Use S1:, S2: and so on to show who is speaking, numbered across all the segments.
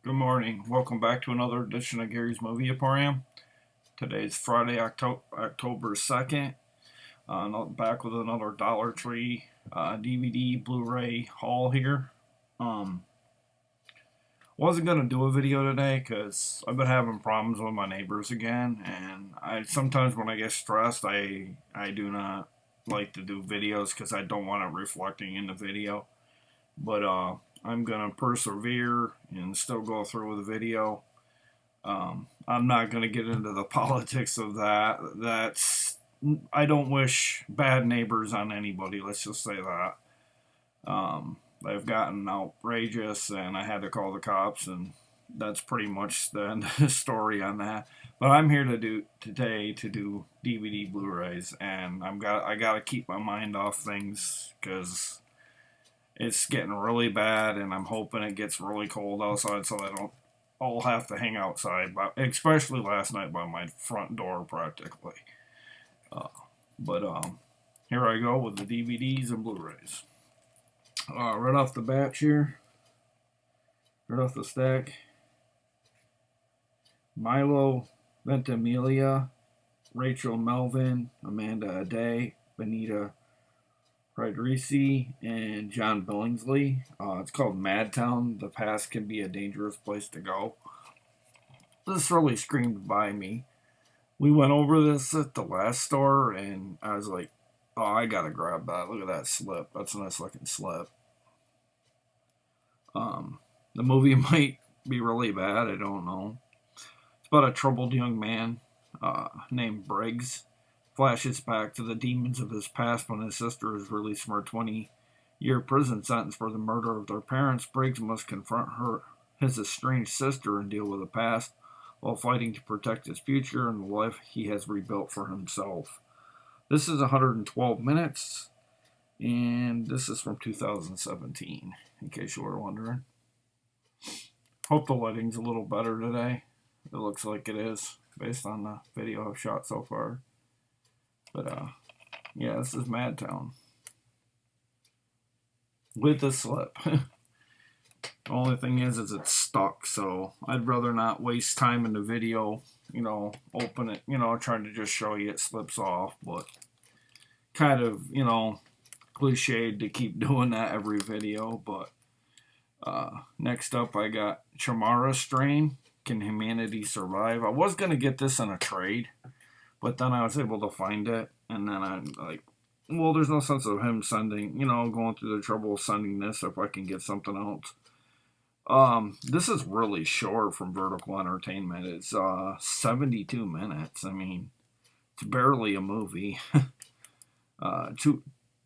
S1: Good morning. Welcome back to another edition of Gary's Movie Emporium. Today's Friday, October 2nd. Back with another Dollar Tree DVD Blu-ray haul here. Um, wasn't gonna do a video today because I've been having problems with my neighbors again, and I sometimes when I get stressed, I do not like to do videos because I don't want it reflecting in the video. But I'm gonna persevere and still go through with the video. I'm not going to get into the politics of that. I don't wish bad neighbors on anybody. Let's just say that. They've gotten outrageous, and I had to call the cops, and that's pretty much the end of the story on that. But I'm here to do today to do DVD Blu-rays, and I got to keep my mind off things because it's getting really bad, and I'm hoping it gets really cold outside so I don't all have to hang outside, especially last night by my front door practically. Uh, but here I go with the DVDs and Blu-rays. Right off the bat here, right off the stack, Milo Ventimiglia, Rachel Melvin, Amanda Ade, Benita Rodriguez, and John Billingsley. It's called Madtown. The past can be a dangerous place to go. This really screamed by me. We went over this at the last store, and I was like, oh, I gotta grab that. Look at that slip. That's a nice looking slip. The movie might be really bad. I don't know. It's about a troubled young man named Briggs. Flashes back to the demons of his past when his sister is released from her 20-year prison sentence for the murder of their parents. Briggs must confront his estranged sister, and deal with the past while fighting to protect his future and the life he has rebuilt for himself. This is 112 minutes, and this is from 2017, in case you were wondering. Hope the lighting's a little better today. It looks like it is, based on the video I've shot so far. But yeah, this is Madtown with the slip. The only thing is it's stuck, so I'd rather not waste time in the video. Open it. Trying to just show you it slips off, but kind of cliched to keep doing that every video. But next up, I got Chamara Strain. Can Humanity Survive? I was gonna get this in a trade, but then I was able to find it, and then I'm like, well, there's no sense of him going through the trouble of sending this if I can get something else. This is really short from Vertical Entertainment. It's 72 minutes. I mean, it's barely a movie.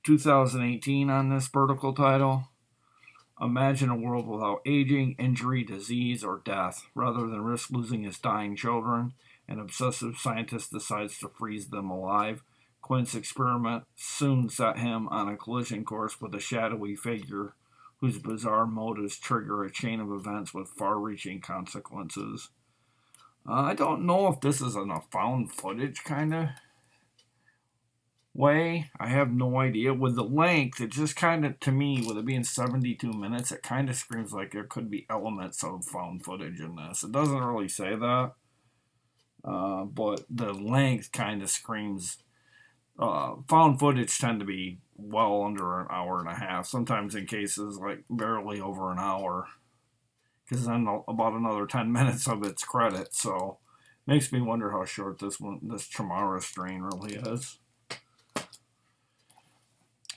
S1: 2018 on this Vertical title. Imagine a world without aging, injury, disease, or death. Rather than risk losing his dying children, an obsessive scientist decides to freeze them alive. Quint's experiment soon set him on a collision course with a shadowy figure whose bizarre motives trigger a chain of events with far-reaching consequences. I don't know if this is in a found footage kind of way. I have no idea. With the length, it just kind of, to me, with it being 72 minutes, it kind of screams like there could be elements of found footage in this. It doesn't really say that. But the length kind of screams. Found footage tend to be well under an hour and a half. Sometimes in cases like barely over an hour, because then about another 10 minutes of its credit. So makes me wonder how short this Chamara Strain really is.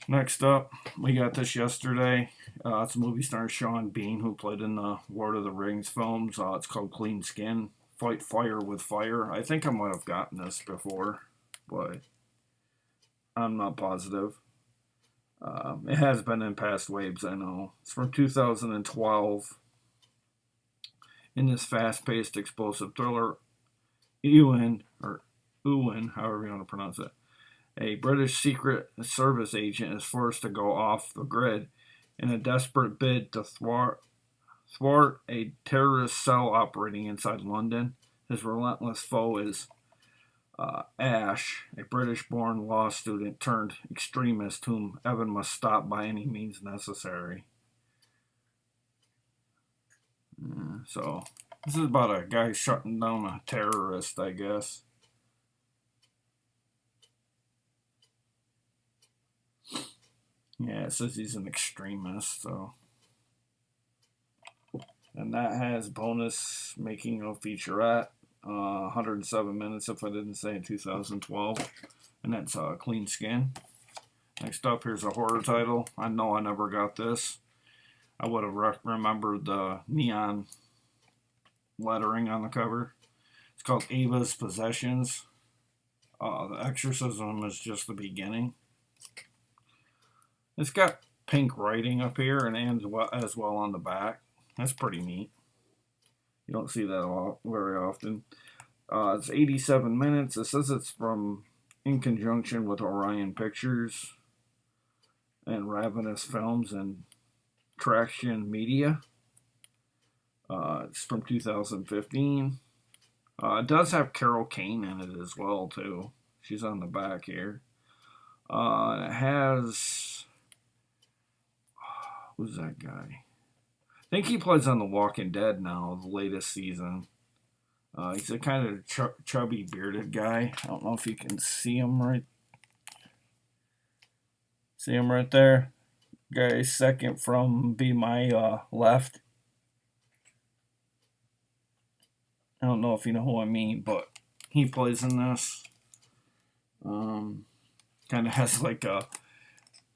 S1: Next up, we got this yesterday. It's a movie starring Sean Bean, who played in the Lord of the Rings films. It's called Clean Skin. Fight Fire with Fire. I think I might have gotten this before, but I'm not positive. It has been in past waves, I know. It's from 2012. In this fast-paced, explosive thriller, Ewan, however you want to pronounce it, a British Secret Service agent is forced to go off the grid in a desperate bid to thwart a terrorist cell operating inside London. His relentless foe is Ash, a British-born law student turned extremist whom Evan must stop by any means necessary. So this is about a guy shutting down a terrorist, I guess. Yeah, it says he's an extremist, so. And that has bonus making of featurette, 107 minutes if I didn't say in 2012. And that's Clean Skin. Next up, here's a horror title. I know I never got this. I would have remembered the neon lettering on the cover. It's called Avas Possessions. The exorcism is just the beginning. It's got pink writing up here and as well on the back. That's pretty neat. You don't see that very often. It's 87 minutes. It says it's in conjunction with Orion Pictures and Ravenous Films and Traction Media. It's from 2015. It does have Carol Kane in it as well, too. She's on the back here. It has... Who's that guy? I think he plays on The Walking Dead now, the latest season. He's a kind of chubby, bearded guy. I don't know if you can see him right. See him right there? Guy second from Be My left. I don't know if you know who I mean, but he plays in this. Kind of has like a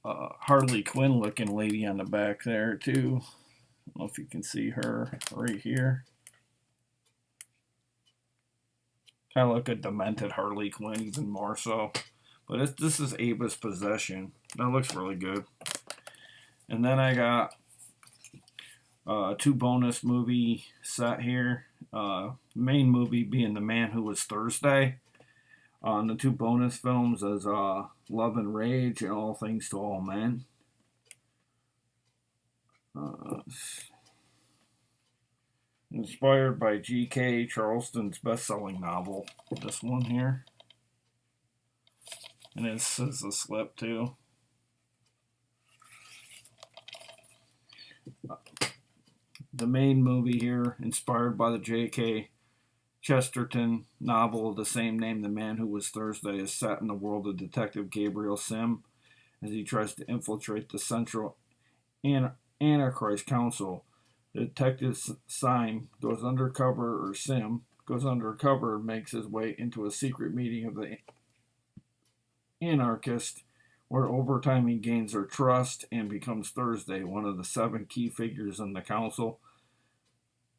S1: Harley Quinn looking lady on the back there too. I don't know if you can see her right here. Kind of like a demented Harley Quinn, even more so. But this is Avas Possession. That looks really good. And then I got 2 bonus movie set here. Main movie being The Man Who Was Thursday. The 2 bonus films is Love and Rage and All Things to All Men. Inspired by G.K. Charleston's best-selling novel. This one here. And it says the slip too. The main movie here, inspired by the J.K. Chesterton novel of the same name, The Man Who Was Thursday, is set in the world of Detective Gabriel Sim as he tries to infiltrate the Central Antichrist Council. The detective Sim goes undercover and makes his way into a secret meeting of the anarchist, where over time he gains their trust and becomes Thursday, one of the 7 key figures in the council.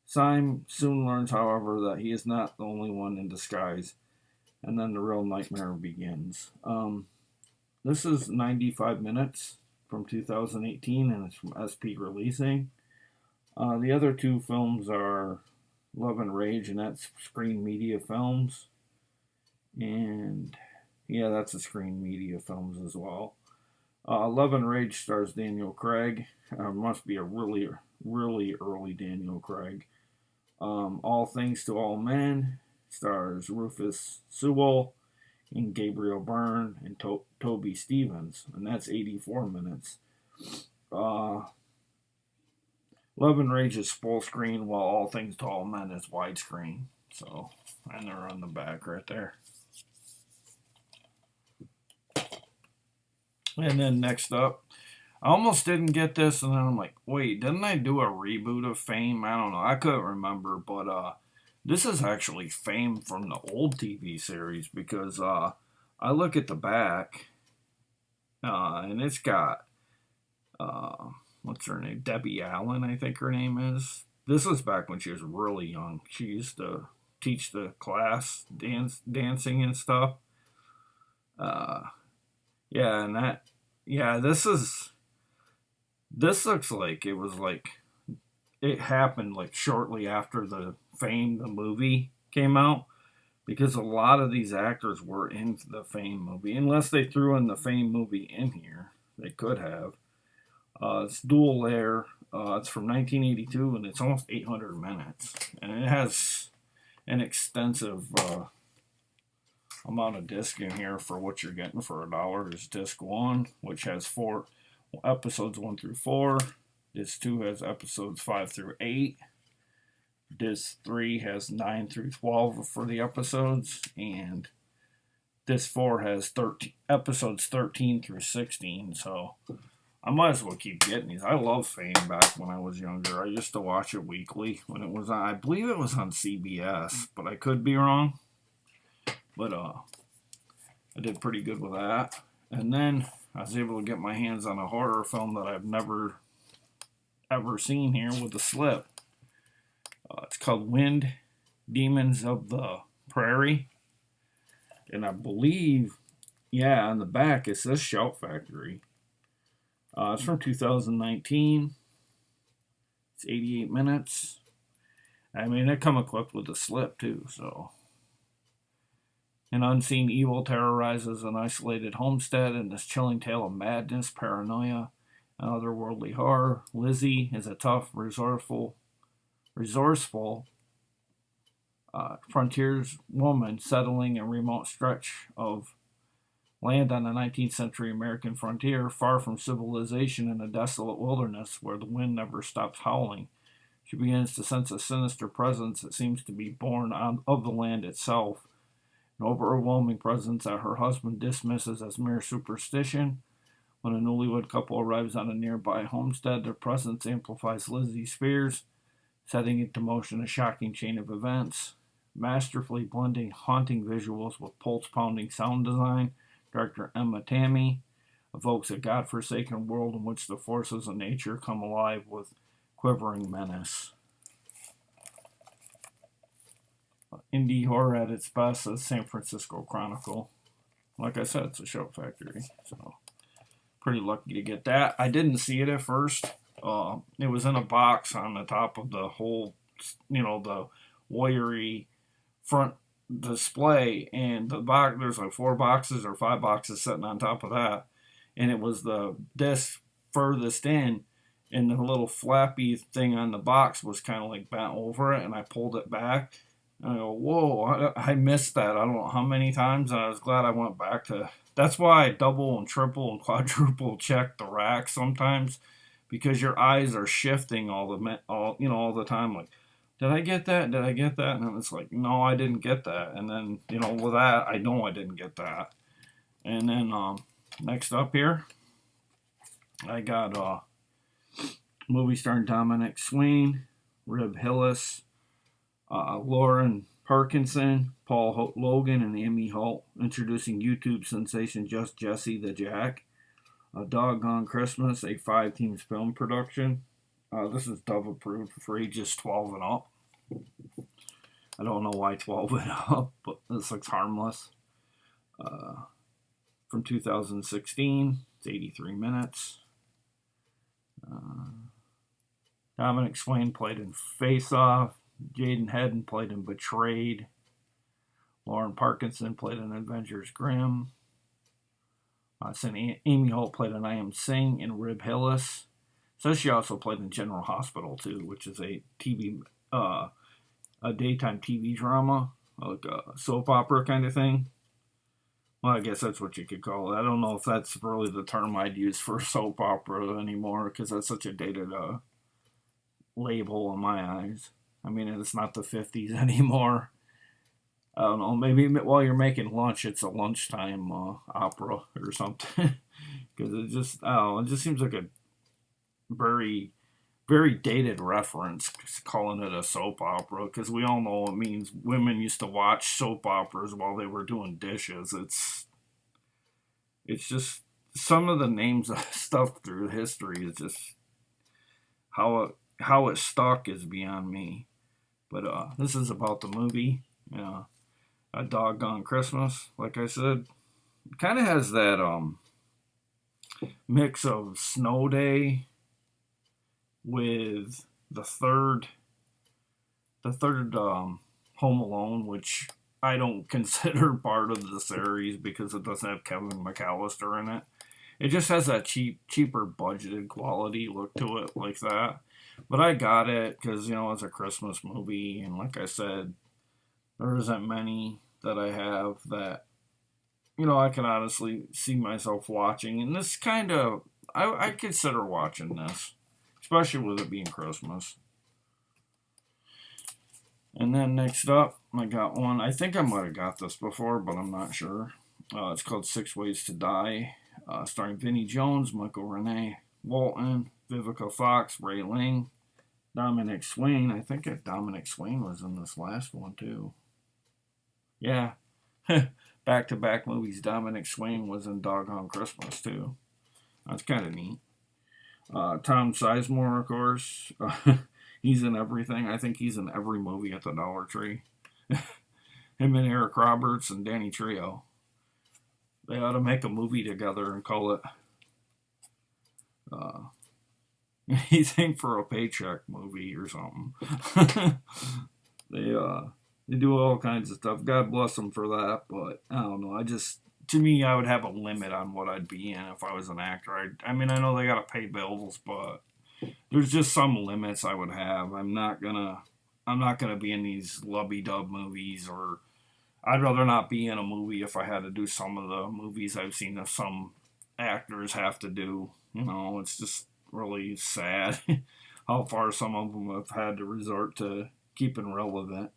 S1: Sim soon learns, however, that he is not the only one in disguise, and then the real nightmare begins. This is 95 minutes from 2018, and it's from SP Releasing. The other 2 films are Love and Rage, and that's Screen Media Films. And yeah, that's a Screen Media Films as well. Love and Rage stars Daniel Craig. Must be a really, really early Daniel Craig. All Things to All Men stars Rufus Sewell and Gabriel Byrne and Toby Stevens, and that's 84 minutes. Love and Rage is full screen, while All Things to All Men is widescreen. So, and they're on the back right there. And then next up, I almost didn't get this, and then I'm like, wait, didn't I do a reboot of Fame? I don't know. I couldn't remember, but this is actually Fame from the old TV series, because I look at the back, and it's got, what's her name? Debbie Allen, I think her name is. This was back when she was really young. She used to teach the class, dancing and stuff. Yeah, and that, yeah, this looks like it was like, it happened like shortly after the Fame, the movie, came out, because a lot of these actors were in the Fame movie, unless they threw in the Fame movie in here. They could have. It's dual layer. It's from 1982, and it's almost 800 minutes, and it has an extensive amount of disc in here for what you're getting for $1. There's disc 1, which has 4 episodes 1 through 4. Disc 2 has episodes 5 through 8. Disc 3 has 9 through 12 for the episodes, and Disc 4 has 13 episodes 13 through 16. So I might as well keep getting these. I love Fame back when I was younger. I used to watch it weekly when it was on, I believe it was on CBS, but I could be wrong. But I did pretty good with that. And then I was able to get my hands on a horror film that I've never ever seen here with a slip. It's called Wind Demons of the Prairie. And I believe, yeah, on the back it says Shout Factory. It's from 2019. It's 88 minutes. I mean, they come equipped with a slip too, so. An unseen evil terrorizes an isolated homestead in this chilling tale of madness, paranoia, and otherworldly horror. Lizzie is a tough, resourceful frontiers woman settling a remote stretch of land on the 19th century American frontier, far from civilization in a desolate wilderness where the wind never stops howling. She begins to sense a sinister presence that seems to be born of the land itself, an overwhelming presence that her husband dismisses as mere superstition. When a newlywed couple arrives on a nearby homestead, their presence amplifies Lizzie's fears, setting into motion a shocking chain of events. Masterfully blending haunting visuals with pulse-pounding sound design, director Emma Tammy evokes a godforsaken world in which the forces of nature come alive with quivering menace. Indie horror at its best, as San Francisco Chronicle. Like I said, it's a Shout Factory, so pretty lucky to get that. I didn't see it at first. It was in a box on the top of the whole, the wiry front display, and the box, there's like 4 boxes or 5 boxes sitting on top of that, and it was the disc furthest in, and the little flappy thing on the box was kind of like bent over it, and I pulled it back, and I go, whoa, I missed that. I don't know how many times, and I was glad I went back to. That's why I double and triple and quadruple check the rack sometimes, because your eyes are shifting all the time. Like, did I get that? Did I get that? And it's like, no, I didn't get that. And then with that, I know I didn't get that. And then next up here, I got movie starring Dominic Swain, Rib Hillis, Lauren Parkinson, Paul Logan, and Amy Holt, introducing YouTube sensation Just Jesse the Jack. A Doggone Christmas, a 5-team film production. This is Dove approved for ages 12 and up. I don't know why 12 and up, but this looks harmless. From 2016, it's 83 minutes. Dominic Swain played in Face Off. Jaden Hedden played in Betrayed. Lauren Parkinson played in Avengers Grimm. Amy Holt played in I Am Sing and Rib Hillis. So she also played in General Hospital too, which is a daytime TV drama, like a soap opera kind of thing. Well, I guess that's what you could call it. I don't know if that's really the term I'd use for soap opera anymore, because that's such a dated label in my eyes. I mean, it's not the 50s anymore. I don't know, maybe while you're making lunch, it's a lunchtime opera or something. Because it just seems like a very, very dated reference, calling it a soap opera. Because we all know it means women used to watch soap operas while they were doing dishes. It's just some of the names of stuff through history is just how it stuck is beyond me. But this is about the movie. A Doggone Christmas, like I said. It kind of has that mix of Snow Day with the third Home Alone, which I don't consider part of the series because it doesn't have Kevin McAllister in it. It just has that cheaper budgeted quality look to it like that. But I got it because, it's a Christmas movie, and like I said, there isn't many that I have that, I can honestly see myself watching. And this kind of, I consider watching this, especially with it being Christmas. And then next up, I got one. I think I might have got this before, but I'm not sure. It's called Six Ways to Die, starring Vinnie Jones, Michael Renee Walton, Vivica Fox, Ray Ling, Dominic Swain. I think Dominic Swain was in this last one too. Yeah, back to back movies. Dominic Swain was in Doggone Christmas too. That's kind of neat. Tom Sizemore, of course. He's in everything. I think he's in every movie at the Dollar Tree. Him and Eric Roberts and Danny Trejo. They ought to make a movie together and call it uh, anything for a paycheck movie or something. they uh, they do all kinds of stuff. God bless them for that, but I don't know. To me, I would have a limit on what I'd be in if I was an actor. I mean, I know they gotta pay bills, but there's just some limits I would have. I'm not gonna be in these lubby dub movies, or I'd rather not be in a movie if I had to do some of the movies I've seen that some actors have to do. You know, it's just really sad how far some of them have had to resort to keeping relevant.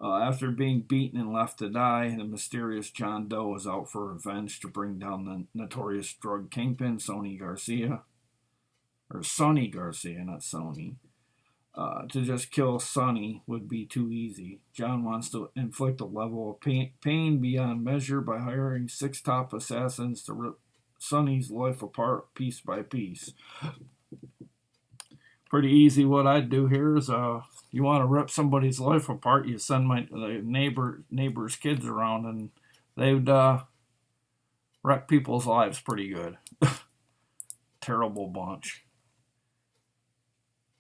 S1: After being beaten and left to die, the mysterious John Doe is out for revenge to bring down the notorious drug kingpin, Sonny Garcia. Or Sonny Garcia, not Sony. To just kill Sonny would be too easy. John wants to inflict a level of pain beyond measure by hiring 6 top assassins to rip Sonny's life apart piece by piece. Pretty easy. What I'd do here is, you want to rip somebody's life apart, you send my neighbor's kids around, and they'd wreck people's lives pretty good. Terrible bunch.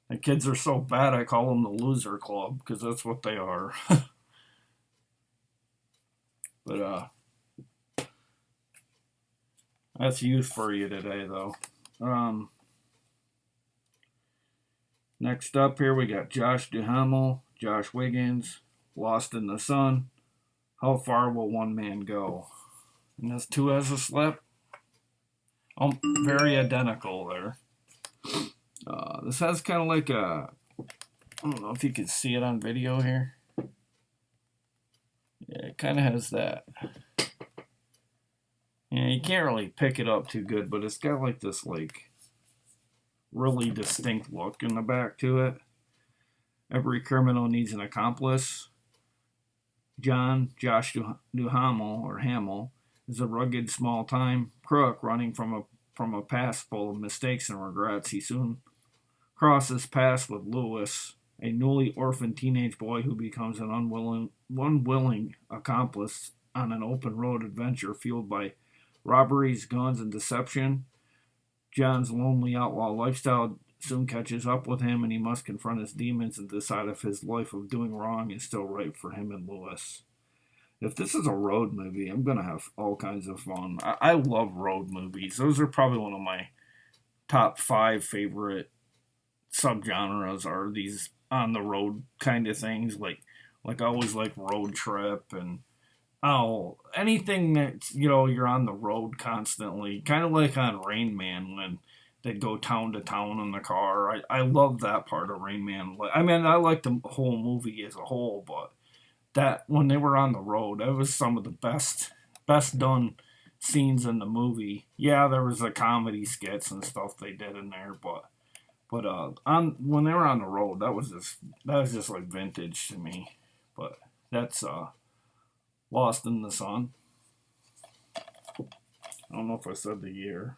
S1: The kids are so bad, I call them the loser club, because that's what they are. But that's youth for you today, though. Next up here, we got Josh Duhamel, Josh Wiggins, Lost in the Sun. How far will one man go? And this two has a slip. Very identical there. This has kind of like a, I don't know if you can see it on video here. Yeah, it kind of has that. Yeah, you can't really pick it up too good, but it's got like this like really distinct look in the back to it. Every criminal needs an accomplice. Josh Duhamel, or Hamill, is a rugged small-time crook running from a past full of mistakes and regrets. He soon crosses paths with Lewis, a newly orphaned teenage boy who becomes an unwilling accomplice on an open road adventure fueled by robberies, guns, and deception. John's lonely outlaw lifestyle soon catches up with him, and he must confront his demons and decide if his life of doing wrong is still right for him and Lewis. If this is a road movie, I'm going to have all kinds of fun. I love road movies. Those are probably one of my top 5 favorite subgenres, are these on the road kind of things. Like I always like Road Trip, and anything that, you're on the road constantly, kind of like on Rain Man when they'd go town to town in the car. I love that part of Rain Man. I mean, I like the whole movie as a whole, but that when they were on the road, that was some of the best done scenes in the movie. Yeah, there was the comedy skits and stuff they did in there, but on when they were on the road, that was just like vintage to me. But that's Lost in the Sun. I don't know if I said the year.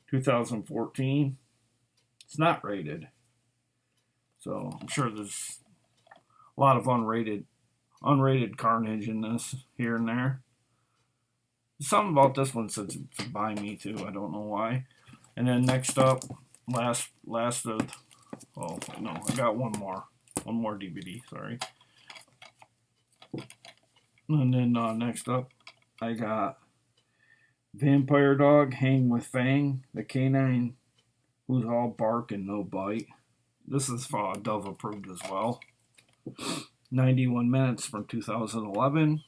S1: 2014. It's not rated, so I'm sure there's a lot of unrated carnage in this here and there. Something about this one says it's by me too. I don't know why. And then next up, last of, oh no, I got one more DVD. Sorry. And then next up, I got Vampire Dog Hang with Fang, the canine who's all bark and no bite. This is Dove approved as well. 91 minutes from 2011.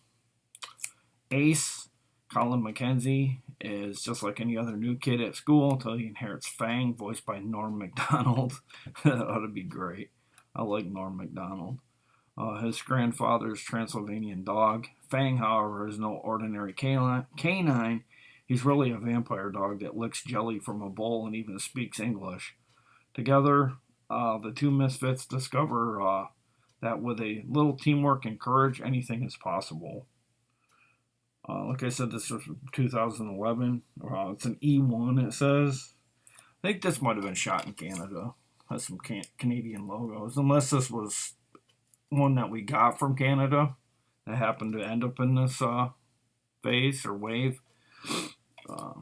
S1: Ace, Colin McKenzie, is just like any other new kid at school until he inherits Fang, voiced by Norm Macdonald. That ought to be great. I like Norm Macdonald. His grandfather's Transylvanian dog. Fang, however, is no ordinary canine. He's really a vampire dog that licks jelly from a bowl and even speaks English. Together, the two misfits discover that with a little teamwork and courage, anything is possible. Like I said, this was from 2011. It's an E1, it says. I think this might have been shot in Canada. Has some Canadian logos. Unless this was one that we got from Canada that happened to end up in this phase or wave. Uh,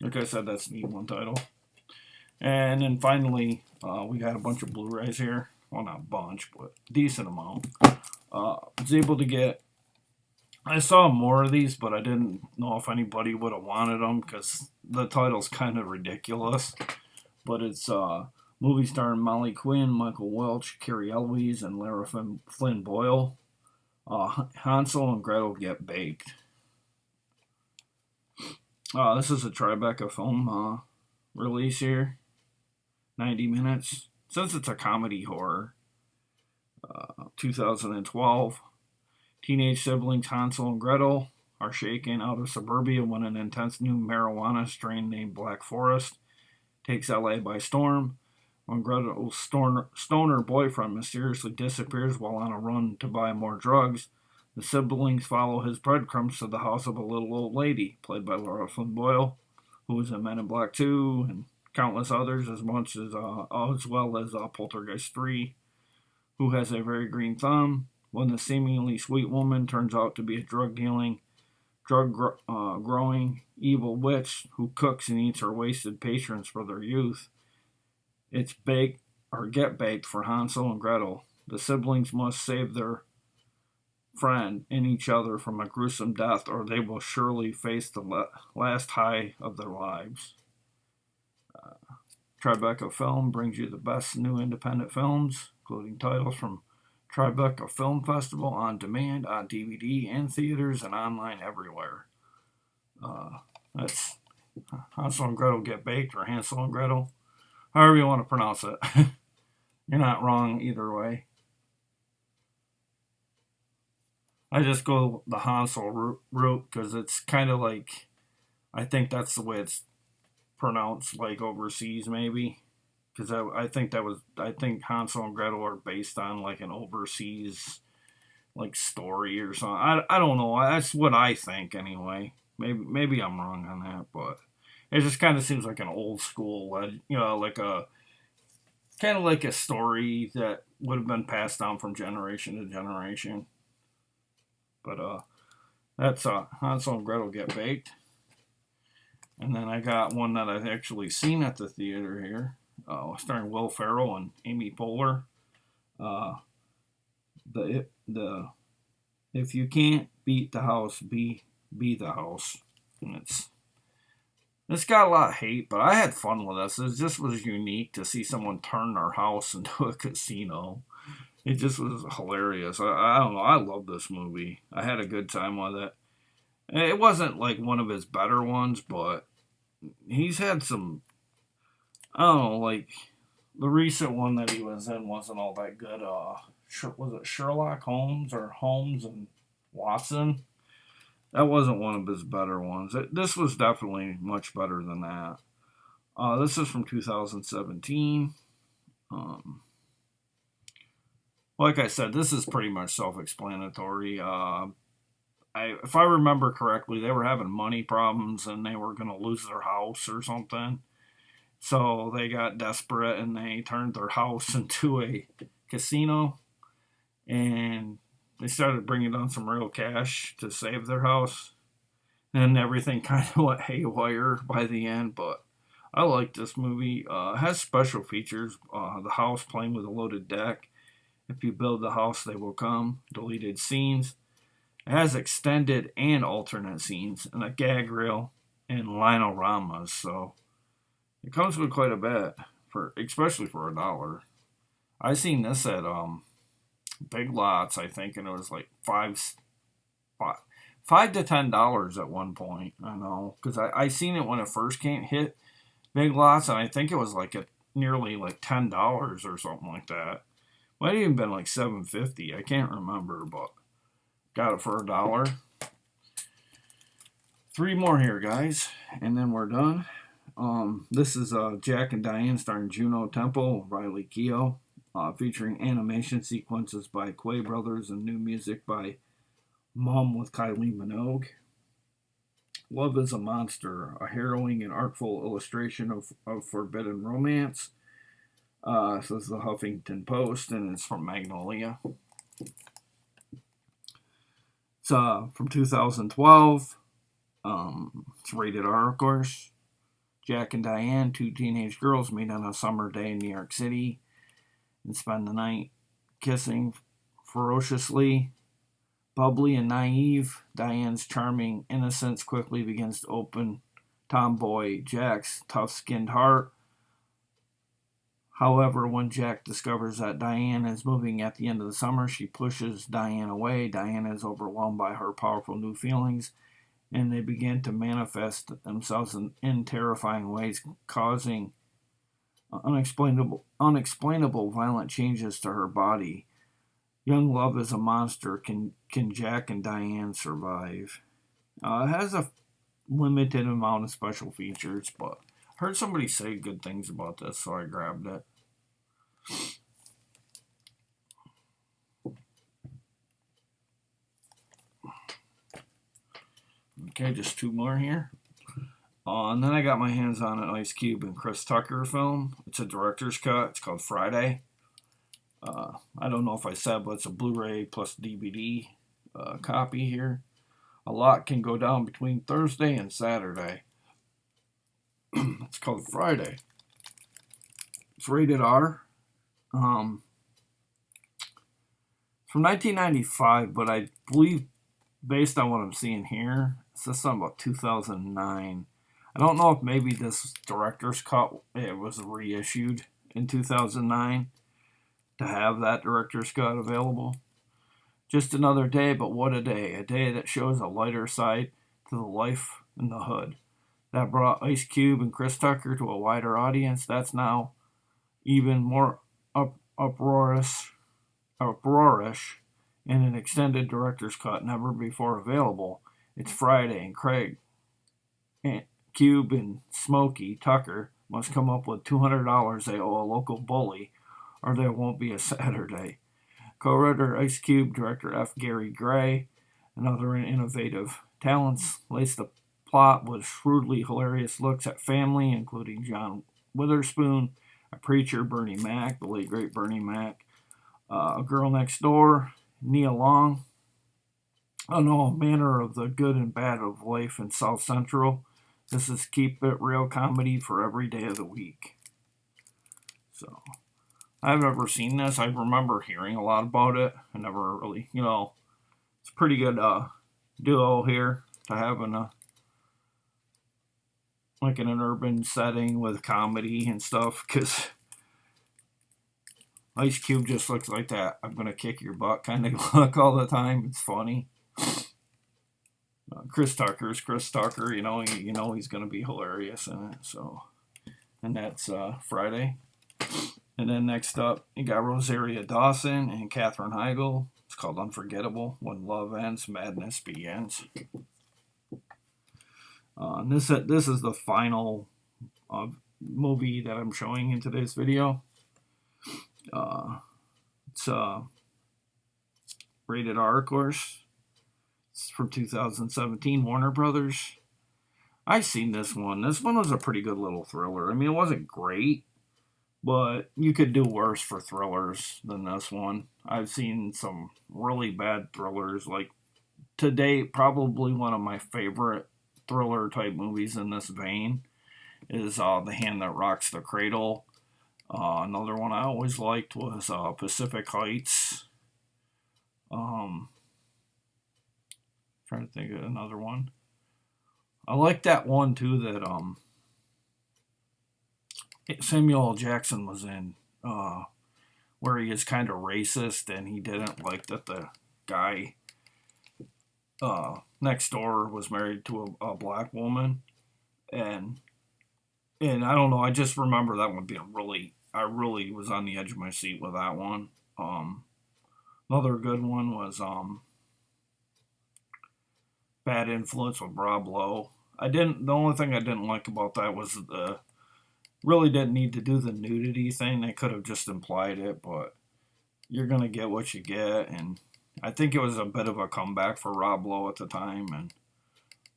S1: like I said, that's an E1 title. And then finally, we got a bunch of Blu-rays here. Well, not a bunch, but a decent amount. I was able to get. I saw more of these, but I didn't know if anybody would have wanted them because the title's kind of ridiculous. But it's movie starring Molly Quinn, Michael Welch, Carrie Elwes, and Lara Flynn Boyle. Hansel and Gretel Get Baked. This is a Tribeca film release here. 90 minutes. Since it's a comedy horror. 2012. Teenage siblings Hansel and Gretel are shaken out of suburbia when an intense new marijuana strain named Black Forest takes LA by storm. When Gretel's stoner boyfriend mysteriously disappears while on a run to buy more drugs, the siblings follow his breadcrumbs to the house of a little old lady, played by Lara Flynn Boyle, who was in Men in Black 2 and countless others, as well as Poltergeist 3, who has a very green thumb. When the seemingly sweet woman turns out to be a drug-growing evil witch who cooks and eats her wasted patrons for their youth, it's bake or get baked for Hansel and Gretel. The siblings must save their friend and each other from a gruesome death, or they will surely face the last high of their lives. Tribeca Film brings you the best new independent films, including titles from Tribeca Film Festival on demand, on DVD, in theaters, and online everywhere. That's Hansel and Gretel Get Baked, or Hansel and Gretel, however you want to pronounce it. You're not wrong either way. I just go the Hansel route because it's kind of like, I think that's the way it's pronounced, like overseas maybe. Because I think Hansel and Gretel are based on like an overseas like story or something. I don't know. That's what I think anyway. Maybe I'm wrong on that, but it just kind of seems like an old school, like a kind of like a story that would have been passed down from generation to generation. But that's Hansel and Gretel Get Baked. And then I got one that I've actually seen at the theater here. Starring Will Ferrell and Amy Poehler. The If You Can't Beat the House, be the house. And this got a lot of hate, but I had fun with this. It just was unique to see someone turn their house into a casino. It just was hilarious. I don't know. I love this movie. I had a good time with it. It wasn't like one of his better ones, but he's had some. I don't know, like the recent one that he was in wasn't all that good. Was it Sherlock Holmes or Holmes and Watson? That wasn't one of his better ones. This was definitely much better than that. This is from 2017. Like I said, this is pretty much self-explanatory. If I remember correctly, they were having money problems and they were going to lose their house or something. So they got desperate and they turned their house into a casino. And they started bringing down some real cash to save their house. And everything kind of went haywire by the end. But I like this movie. It has special features. The house playing with a loaded deck. If you build the house, they will come. Deleted scenes. It has extended and alternate scenes. And a gag reel and linoramas. So it comes with quite a bit, especially for $1. I seen this at Big Lots, I think, and it was like $5 to $10 at one point. I know, because I seen it when it first hit Big Lots, and I think it was like nearly like $10 or something like that. Might have even been like $7.50. I can't remember, but got it for $1. 3 more here, guys, and then we're done. This is Jack and Diane starring Juno Temple, Riley Keough, featuring animation sequences by Quay Brothers and new music by Mum with Kylie Minogue. Love is a Monster, a harrowing and artful illustration of forbidden romance. This is the Huffington Post, and it's from Magnolia. It's from 2012. It's rated R, of course. Jack and Diane, 2 teenage girls, meet on a summer day in New York City and spend the night kissing ferociously. Bubbly and naive, Diane's charming innocence quickly begins to open tomboy Jack's tough-skinned heart. However, when Jack discovers that Diane is moving at the end of the summer, she pushes Diane away. Diane is overwhelmed by her powerful new feelings, and they begin to manifest themselves in terrifying ways, causing unexplainable violent changes to her body. Young love is a monster. Can Jack and Diane survive? It has a limited amount of special features, but I heard somebody say good things about this, so I grabbed it. Okay, just 2 more here. And then I got my hands on an Ice Cube and Chris Tucker film. It's a director's cut. It's called Friday. I don't know if I said, but it's a Blu-ray plus DVD copy here. A lot can go down between Thursday and Saturday. It's called Friday. It's rated R. It's from 1995, but I believe, based on what I'm seeing here, it says something about 2009. I don't know if maybe this director's cut, it was reissued in 2009 to have that director's cut available. Just another day, but what a day. A day that shows a lighter side to the life in the hood. That brought Ice Cube and Chris Tucker to a wider audience. That's now even more uproarious in an extended director's cut never before available. It's Friday, and Craig, Cube, and Smokey Tucker must come up with $200 they owe a local bully, or there won't be a Saturday. Co-writer Ice Cube, director F. Gary Gray, and other innovative talents lace the plot with shrewdly hilarious looks at family, including John Witherspoon, a preacher, Bernie Mac, the late great Bernie Mac, A Girl Next Door, Nia Long, and all manner of the good and bad of life in South Central. This is keep it real comedy for every day of the week. So, I've never seen this. I remember hearing a lot about it. I never really, it's a pretty good duo here to have in an urban setting with comedy and stuff, because Ice Cube just looks like that I'm gonna kick your butt kind of look all the time. It's funny. Chris Tucker's Chris Tucker. He's gonna be hilarious in it. So, and that's Friday. And then next up, you got Rosaria Dawson and Katherine Heigl. It's called Unforgettable. When Love Ends, Madness Begins. And this is the final movie that I'm showing in today's video. It's rated R, of course. It's from 2017, Warner Brothers. I've seen this one. This one was a pretty good little thriller. I mean, it wasn't great, but you could do worse for thrillers than this one. I've seen some really bad thrillers. Like, to date, probably one of my favorite thriller-type movies in this vein is The Hand That Rocks the Cradle. Another one I always liked was Pacific Heights. Trying to think of another one. I like that one too that Samuel L. Jackson was in, where he is kind of racist and he didn't like that the guy next door was married to a black woman, and And I don't know, I just remember that one being I really was on the edge of my seat with that one. Um, Another good one was Bad Influence with Rob Lowe. The only thing I didn't like about that was the really didn't need to do the nudity thing. They could have just implied it, but you're gonna get what you get. And I think it was a bit of a comeback for Rob Lowe at the time. And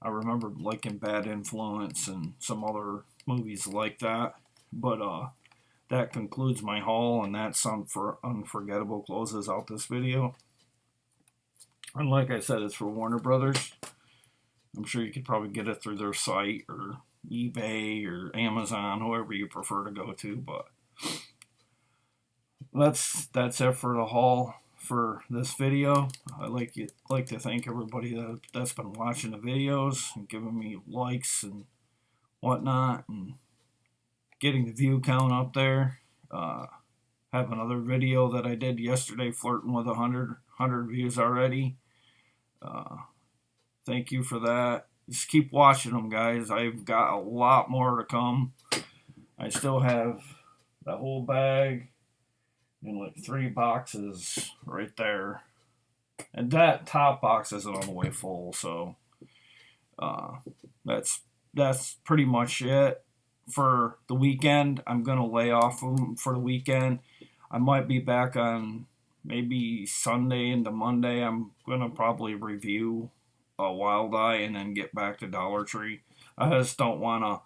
S1: I remember liking Bad Influence and some other movies like that. But that concludes my haul, and that's Unforgettable closes out this video. And like I said, it's for Warner Brothers. I'm sure you could probably get it through their site or eBay or Amazon, whoever you prefer to go to. But that's it for the haul for this video. I'd like to thank everybody that's been watching the videos and giving me likes and whatnot, and getting the view count up there. Have another video that I did yesterday, flirting with 100 views already. Thank you for that. Just keep watching them, guys. I've got a lot more to come. I still have the whole bag and like 3 boxes right there. And that top box isn't on the way full, so that's pretty much it for the weekend. I'm gonna lay off them for the weekend. I might be back on maybe Sunday into Monday. I'm gonna probably review a Wild Eye and then get back to Dollar Tree. I just don't want to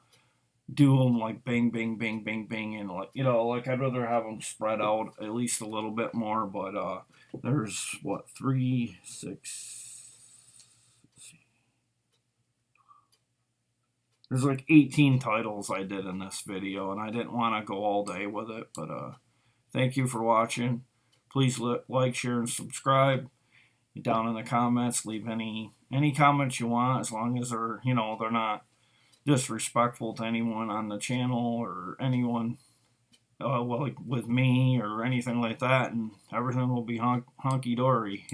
S1: do them like bing, bing, bing, bing, bing, and like I'd rather have them spread out at least a little bit more. But there's what 3, 6. There's like 18 titles I did in this video, and I didn't want to go all day with it. But thank you for watching. Please like, share, and subscribe. Down in the comments, leave any comments you want, as long as they're not disrespectful to anyone on the channel or anyone like with me or anything like that, and everything will be hunky dory.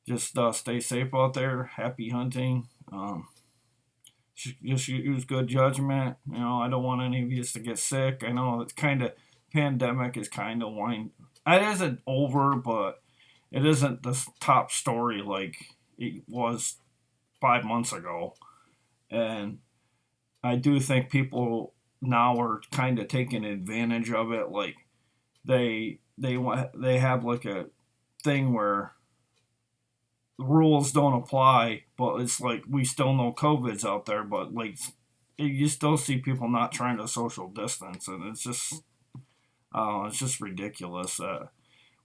S1: Just stay safe out there. Happy hunting. Just use good judgment. I don't want any of you to get sick. I know it's kind of pandemic is kind of it isn't over, but it isn't the top story like it was 5 months ago. And I do think people now are kind of taking advantage of it. Like they have like a thing where the rules don't apply, but it's like we still know COVID's out there, but like you still see people not trying to social distance, and it's just ridiculous.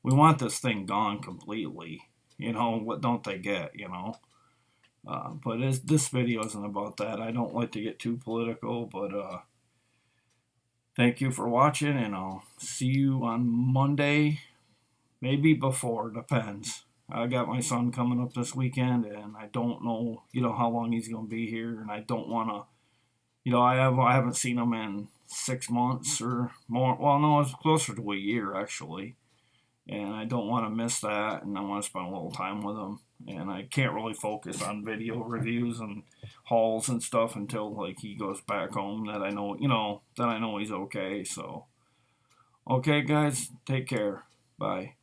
S1: We want this thing gone completely. What don't they get? But this video isn't about that. I don't like to get too political, but thank you for watching, and I'll see you on Monday, maybe before, depends. I got my son coming up this weekend, and I don't know, how long he's going to be here, and I don't want to, I haven't seen him in 6 months or more. Well, no, it's closer to a year, actually. And I don't want to miss that, and I want to spend a little time with him. And I can't really focus on video reviews and hauls and stuff until like he goes back home. That I know he's okay. So, okay, guys, take care. Bye.